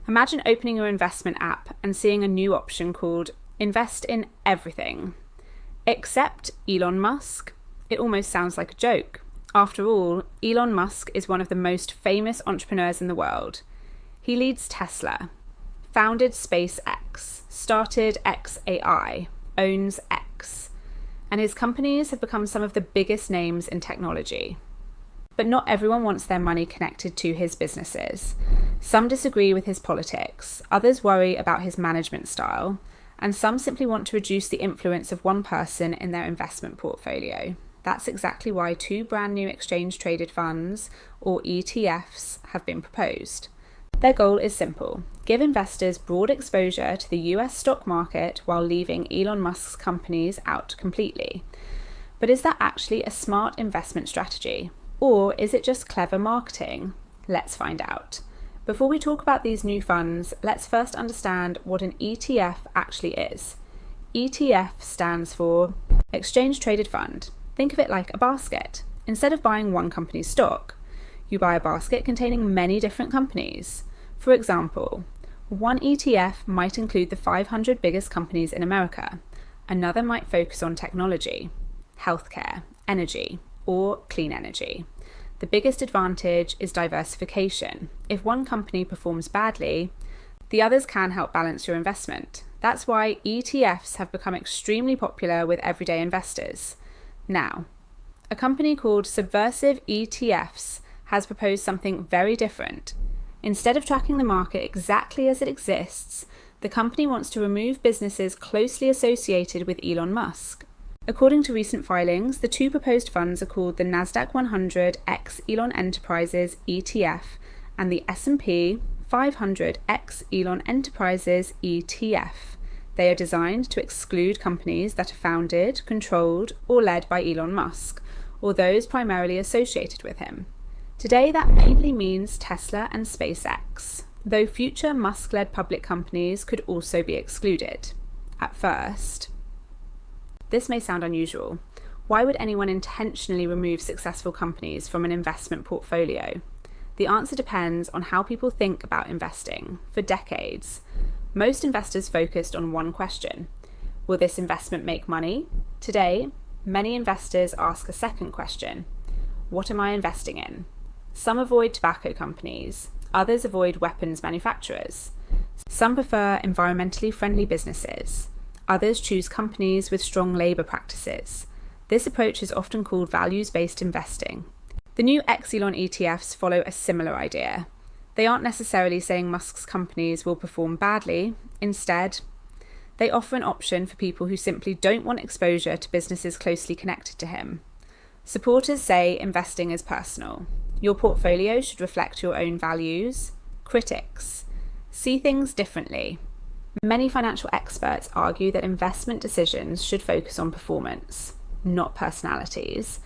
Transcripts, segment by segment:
Imagine opening your investment app and seeing a new option called Invest in Everything. Except Elon Musk. It almost sounds like a joke. After all, Elon Musk is one of the most famous entrepreneurs in the world. He leads Tesla, founded SpaceX, started xAI, owns X, and his companies have become some of the biggest names in technology. But not everyone wants their money connected to his businesses. Some disagree with his politics, others worry about his management style, and some simply want to reduce the influence of one person in their investment portfolio. That's exactly why 2 brand new exchange-traded funds, or ETFs, have been proposed. Their goal is simple: give investors broad exposure to the US stock market while leaving Elon Musk's companies out completely. But is that actually a smart investment strategy? Or is it just clever marketing? Let's find out. Before we talk about these new funds, let's first understand what an ETF actually is. ETF stands for Exchange Traded Fund. Think of it like a basket. Instead of buying one company's stock, you buy a basket containing many different companies. For example, one ETF might include the 500 biggest companies in America. Another might focus on technology, healthcare, energy, or clean energy. The biggest advantage is diversification. If one company performs badly, the others can help balance your investment. That's why ETFs have become extremely popular with everyday investors. Now, a company called Subversive ETFs has proposed something very different. Instead of tracking the market exactly as it exists, the company wants to remove businesses closely associated with Elon Musk. According to recent filings, the 2 proposed funds are called the Nasdaq 100 x Elon Enterprises ETF and the S&P 500 x Elon Enterprises ETF. They are designed to exclude companies that are founded, controlled, or led by Elon Musk, or those primarily associated with him. Today, that mainly means Tesla and SpaceX, though future Musk-led public companies could also be excluded. At first, this may sound unusual. Why would anyone intentionally remove successful companies from an investment portfolio? The answer depends on how people think about investing. For decades, most investors focused on one question: will this investment make money? Today, many investors ask a second question: what am I investing in? Some avoid tobacco companies, others avoid weapons manufacturers. Some prefer environmentally friendly businesses. Others choose companies with strong labour practices. This approach is often called values-based investing. The new Elon ETFs follow a similar idea. They aren't necessarily saying Musk's companies will perform badly. Instead, they offer an option for people who simply don't want exposure to businesses closely connected to him. Supporters say investing is personal. Your portfolio should reflect your own values. Critics see things differently. Many financial experts argue that investment decisions should focus on performance, not personalities.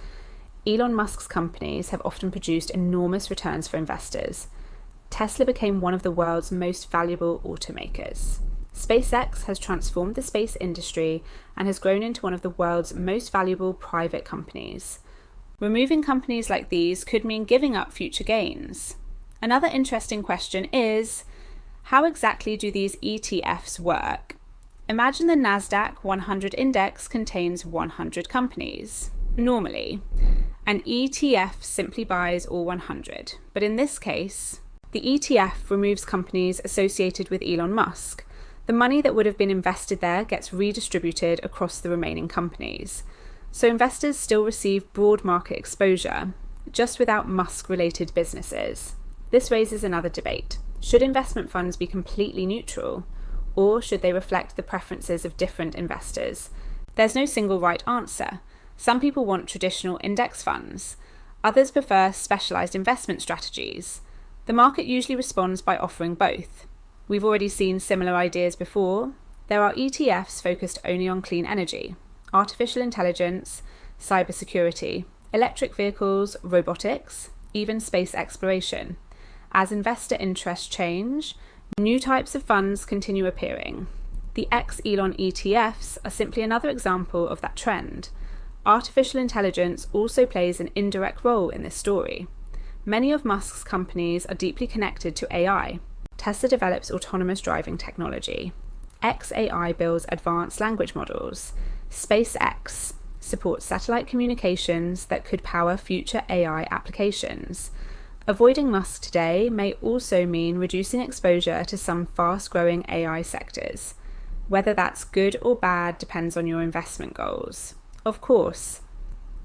Elon Musk's companies have often produced enormous returns for investors. Tesla became one of the world's most valuable automakers. SpaceX has transformed the space industry and has grown into one of the world's most valuable private companies. Removing companies like these could mean giving up future gains. Another interesting question is, how exactly do these ETFs work? Imagine the Nasdaq 100 index contains 100 companies. Normally, an ETF simply buys all 100, but in this case, the ETF removes companies associated with Elon Musk. The money that would have been invested there gets redistributed across the remaining companies. So investors still receive broad market exposure, just without Musk-related businesses. This raises another debate. Should investment funds be completely neutral, or should they reflect the preferences of different investors? There's no single right answer. Some people want traditional index funds. Others prefer specialized investment strategies. The market usually responds by offering both. We've already seen similar ideas before. There are ETFs focused only on clean energy, artificial intelligence, cybersecurity, electric vehicles, robotics, even space exploration. As investor interests change, new types of funds continue appearing. The Elon ETFs are simply another example of that trend. Artificial intelligence also plays an indirect role in this story. Many of Musk's companies are deeply connected to AI. Tesla develops autonomous driving technology. xAI builds advanced language models. SpaceX supports satellite communications that could power future AI applications. Avoiding Musk today may also mean reducing exposure to some fast-growing AI sectors. Whether that's good or bad depends on your investment goals. Of course,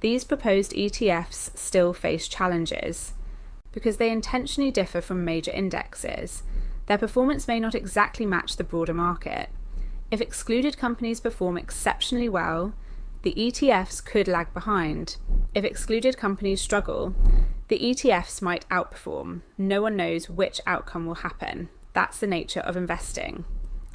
these proposed ETFs still face challenges. Because they intentionally differ from major indexes, their performance may not exactly match the broader market. If excluded companies perform exceptionally well, the ETFs could lag behind. If excluded companies struggle, the ETFs might outperform. No one knows which outcome will happen. That's the nature of investing.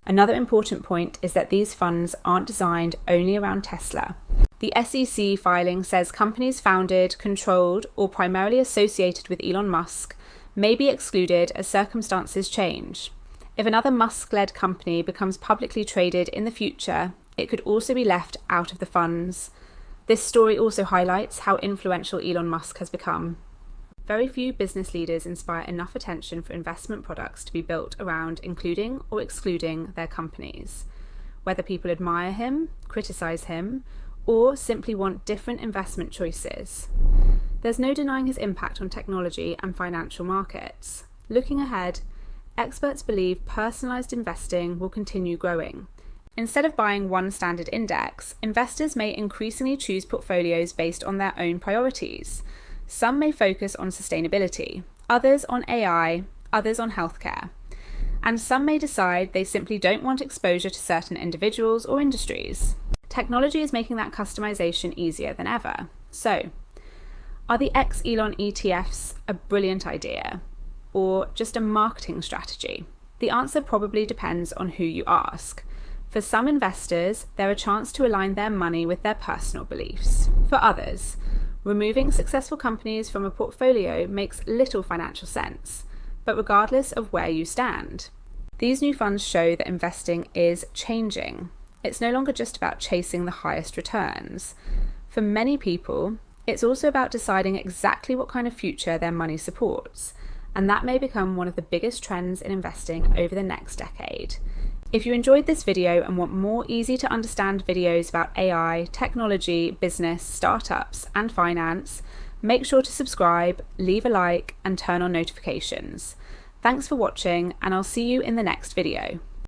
Another important point is that these funds aren't designed only around Tesla. The SEC filing says companies founded, controlled, or primarily associated with Elon Musk may be excluded as circumstances change. If another Musk-led company becomes publicly traded in the future, it could also be left out of the funds. This story also highlights how influential Elon Musk has become. Very few business leaders inspire enough attention for investment products to be built around including or excluding their companies. Whether people admire him, criticize him, or simply want different investment choices. There's no denying his impact on technology and financial markets. Looking ahead, experts believe personalized investing will continue growing. Instead of buying one standard index, investors may increasingly choose portfolios based on their own priorities. Some may focus on sustainability, others on AI, others on healthcare. And some may decide they simply don't want exposure to certain individuals or industries. Technology is making that customization easier than ever. So, are the ex-Elon ETFs a brilliant idea, or just a marketing strategy? The answer probably depends on who you ask. For some investors, they're a chance to align their money with their personal beliefs. For others, removing successful companies from a portfolio makes little financial sense, but regardless of where you stand. These new funds show that investing is changing. It's no longer just about chasing the highest returns. For many people, it's also about deciding exactly what kind of future their money supports, and that may become one of the biggest trends in investing over the next decade. If you enjoyed this video and want more easy to understand videos about AI, technology, business, startups, and finance, make sure to subscribe, leave a like, and turn on notifications. Thanks for watching, and I'll see you in the next video.